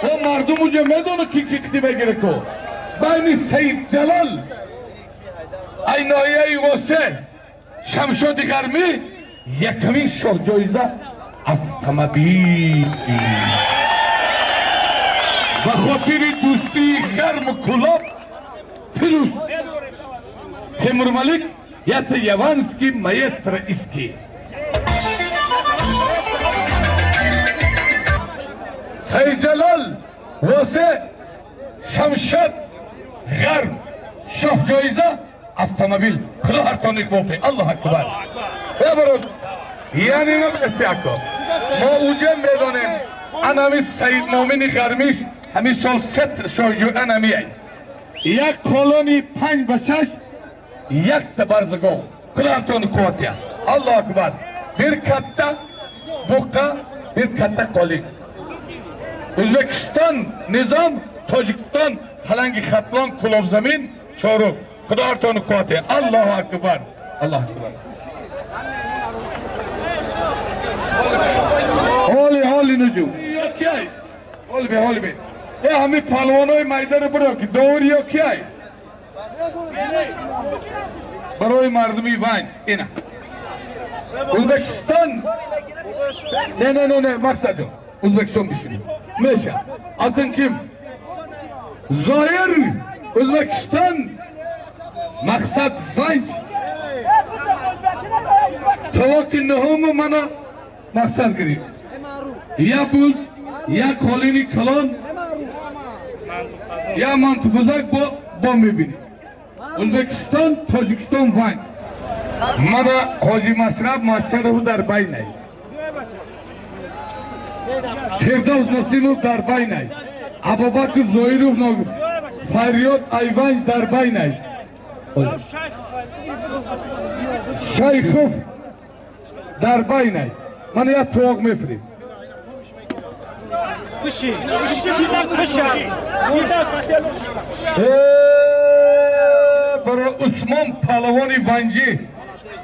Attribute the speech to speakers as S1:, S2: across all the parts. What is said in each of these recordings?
S1: و مردم اونجا میدونه کی بگیره کو بین سید جلال اینایه واسه شمشاد گرمی یکمین شاه جایزه اتومبیل و خاطر دوستی گرم و کلاب پیروز تیمور ملک یت یوانسکی مایستر اسکی سید جلال واسه شمشاد گرم شاه جایزه اتومبیل خدا هر تانیک بوفه الله اکبر ببرد یعنی نمیستی اکا ما اوجه میدانیم انامی سید مومن گرمیش همین سال ست شاجو انامی ای یک کلونی 5 به 6 یک تبرزگاه خدا هر تانیک قوتیه الله اکبر bir katta buqa bir katta qolik O'zbekiston nizom Tojikiston palangi xatlon qulob zamin choruk Xudo artoni quvvati Allohu akbar Allohu akbar Holi nuju Holi be hami palvonoy maydani biro ki doğru yok ki ay Baroy mardumi van ina O'zbekiston ne maksadım O'zbekiston düşünün Meşa adın kim Zoir O'zbekiston maksat van Tavaki nuhumu mana maksat giriyor ya buz ya kolini kalon ya mantupuzak bu mebini O'zbekiston Tojikiston van mana Hoji Masraf Masharovu dar baynay Sevdavz Nasimov dar baynay Abubakr Zoirov Nogov Faryod Ayvanj dar baynay Shaykhov dar baynay mana ya to'g mefri برای عثمان پهلوانی ونجی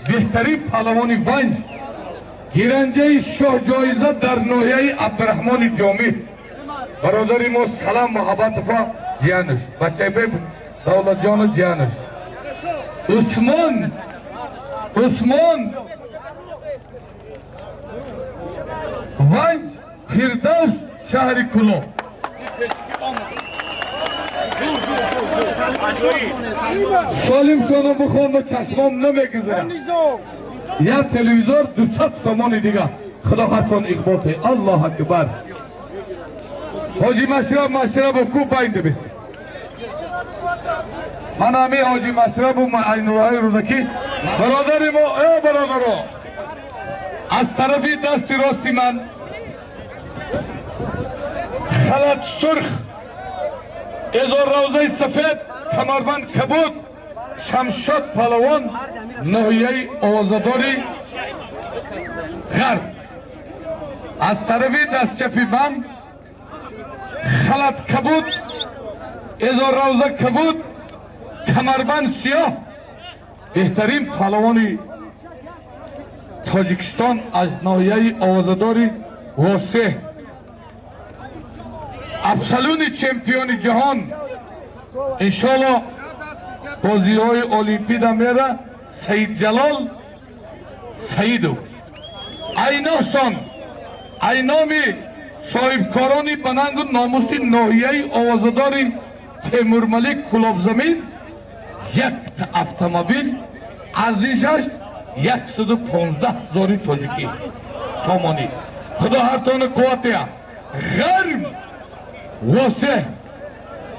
S1: بهترین پهلوانی ونج گیرنده شاه جایزه در ناحیه عبدالرحمن جامی برادری ما سلام محبت و جانش بچه بیب دولت جان جانش عثمان ونج فردوس شهر کلو سالم شما بخون و چشمام نمیگذارم یا تلویزور 200 سامان دیگه خدا خطان اقباطه الله اکبر حاجی مشرب و کو باینده بیست من همی حاجی مشرب و اینوهای روزکی برادری ما برادرو از طرفی دست راستی من خلط سرخ ازار روزه سفید کمربند کبود شمشاد پهلوان ناحیه آوازداری غرب از طرفی دست چپی من خلط کبود ازار روزه کبود کمربند سیاه بهترین پهلوانی تاجیکستان از ناحیه آوازداری واسه افسلون چمپیون جهان انشالله بازی های اولیمپیاد میره سید جلال سیدو ایناسان اینامی صاحب کارانی بنانگ و ناموسی ناحیه آوازداری تیمور ملک کلاب زمین یک اتومبیل ارزشش 115,000 تاجیکی سامانی خدا هر تان قوتیه غرم واسه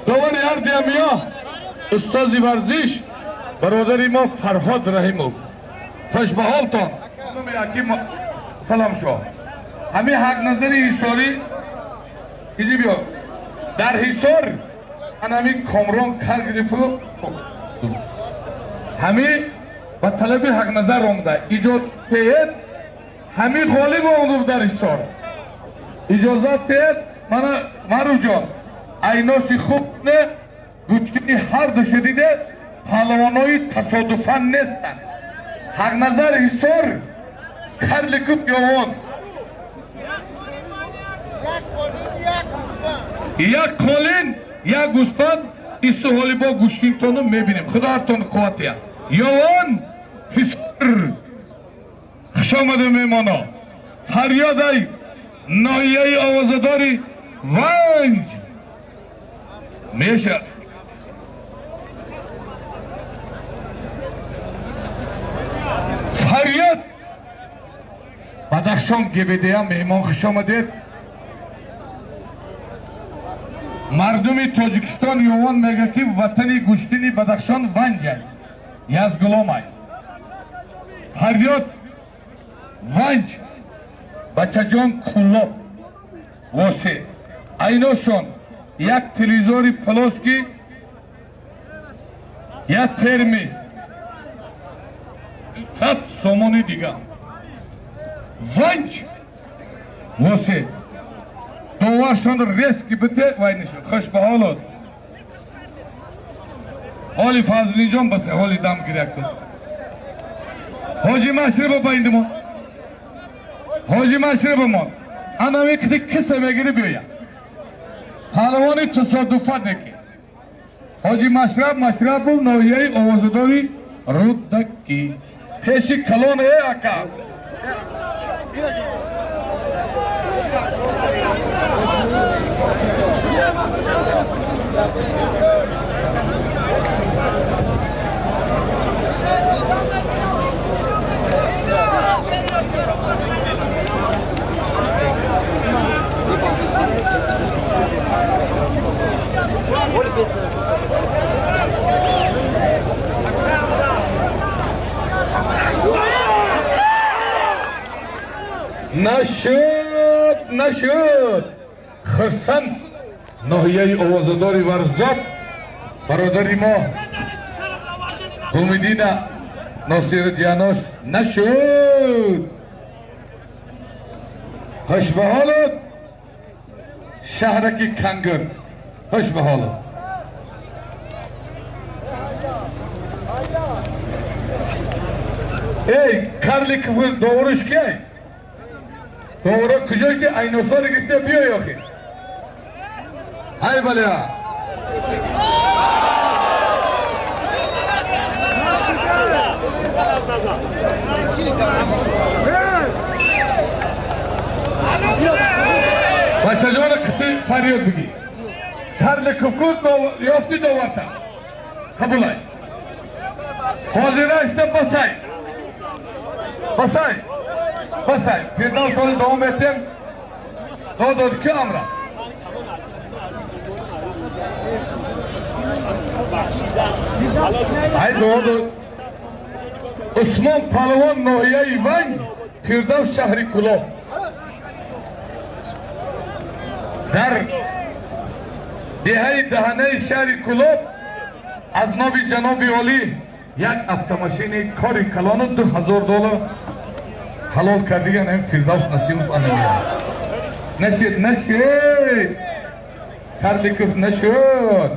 S1: دوار هر دیمیا استازی ورزش برادری ما فرهاد رحیموف خوش به حالتان سلام شما همین حق نظری حساری ایجی بیا در حسار همین کامران کار گرفت همین با طلب حق نظر آمده ایجاد تهید همین غالب آمده در حسار اجازت تهید مرو جان ایناسی خوب نه گوشتینی هر دو شدیده پهلوانای تصادفاً نیستن حق نظر حسار کرلکوب یوان یک یک کالین یک گوسفند این سهالی با گوشتین تونو میبینیم خدا هرتون قوتیه یوان حسر خوش آمده میمانا فریاد ای ناحیه آوازداری ونج میشه فریاد بدخشان گبیده هم میمان خوش آمدید مردم تاجیکستان یوان میگه که وطنی گوشتینی بدخشان ونج است یزگلام است فریاد ونج بچه جان کلا واسه ایناشون یک تلویزوری پلاسکی یک ترمیز 100 سومانی دیگه ونج واسه دوارشون ریسکی بته وینشون خوش به حالات حالی فضلی جان بسه حالی دم گرفته حاجی مشرب بایندم حاجی مشرب ما انا میکتی کسه میگیری بیایم حالوانی تصادفت نکی حاجی مشرب و نویه آوازداری رودکی پیشی کلون ای اکا نشد خرسند ناحیه آوازداری ورزاب برادری ما گلمیدین ناصر جاناش نشد خوش به حالت شهرکی کنگر خوش به حالت ای کرلی کفر دورش که دوره کجاش که اینوسار گیسته بیا یا که های بله بچه جان کتی فریاد بگی کرل کفکوز یافتی دوارتا قبول های حاضره اشته بسای پیردان سال دوم بیتیم داد که امرا های داد عثمان پهلوان ناحیه ونج پیردان شهری کلاب در دهه دهنه شهر کلاب از نام جناب عالی یک автомашини کاری کلانو $2000 حلال کردیگن این فردوس نسیموف آنمیه نشید کرلیکوف نشد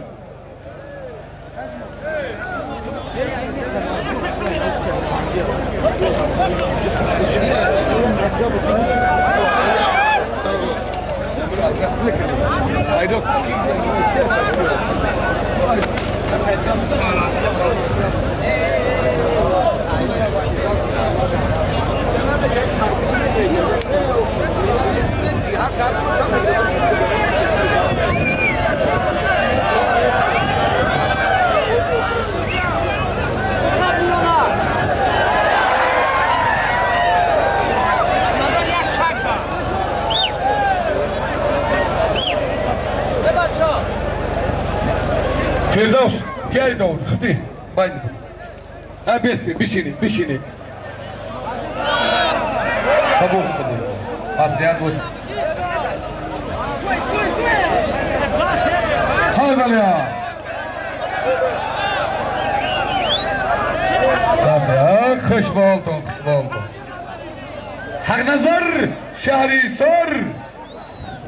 S1: فردوس کی دور خطی باید بیستی بشینید قبول اصلیت بود های بله خوش بالتون حق نظر شهری سر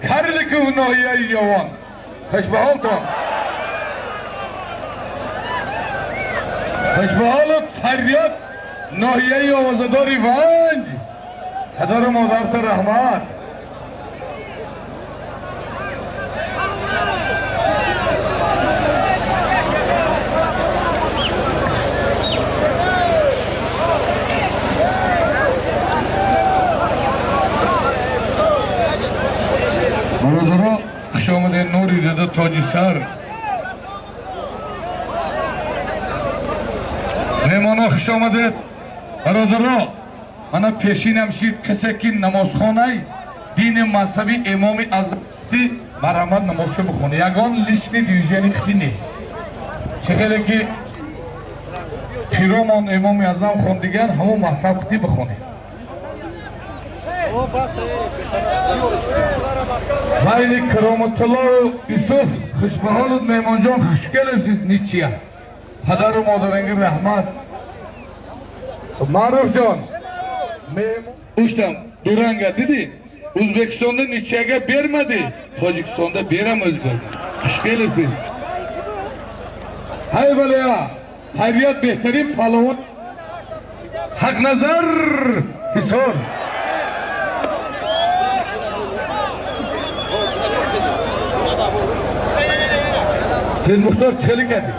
S1: کرلکو ناحیه یوان خوش بالتون خوش به حالت فریاد ناحیه آوازداری ونج پدر مادرت رحمت خوش آمده نوری رضا تاجی سر. مهمانا خوش آمده برادرها. انا پیشینم شید کسی که نمازخانه دین مذهبی امام اعظم مرحمت نمازشو بخونه. یگان لیست دیویژنی خیلی نیست. چه که پیرامان امام اعظم خوندگان همون مذهب خیلی بخونه. ولی کرامت الله یوسف خوشبحالت مهمان جان خوشگل است نیچیه. پدر و مادرنگ رحمت. معروف جان اوشتم دورنگه دیدی O'zbekistonda nechaga bermadi, Tojikistonda beramiz biz. Xushkel esin. Hay balaya, tabiat behtarin palvon. Haqnazar Hisor. Sen muhtar chelik edi.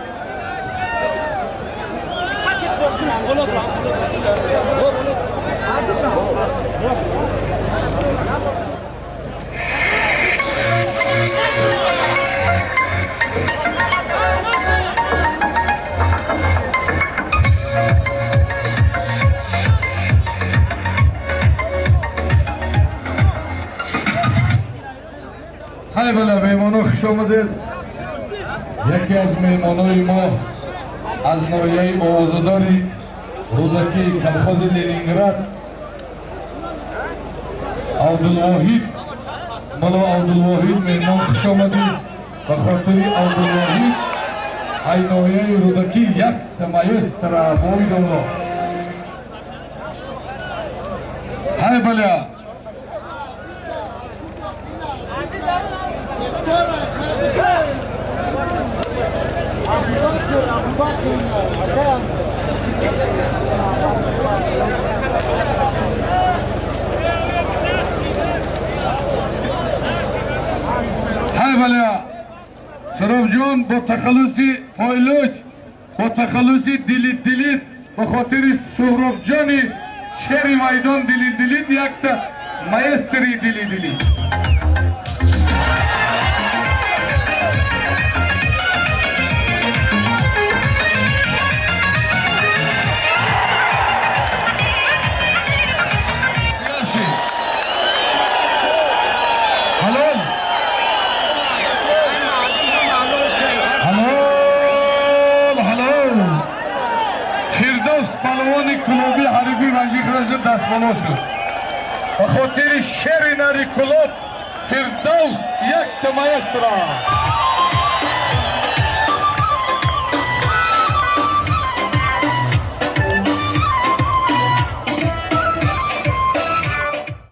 S1: های بله مهمانو خوش آمدید. یکی از مهمانای ما از ناحیه آوازه‌داری روزکی کلخاز لنینگراد عبدالواحد ملا عبدالواحد مهمان خوش آمدید. به خاطر عبدالواحد ای ناحیه روزکی یک تمایز ترابوی دارد. های بله های بله سراب جان با تخلصی پایلوچ با تخلصی دلیت به خاطر سهراب جانی شهر میدان دلیت یک تا مایستری دلیت کلوبی حریفی رنجی خراشد دست بالا شد. به خاطر شعر نری کلوب فردوس یک تمایز را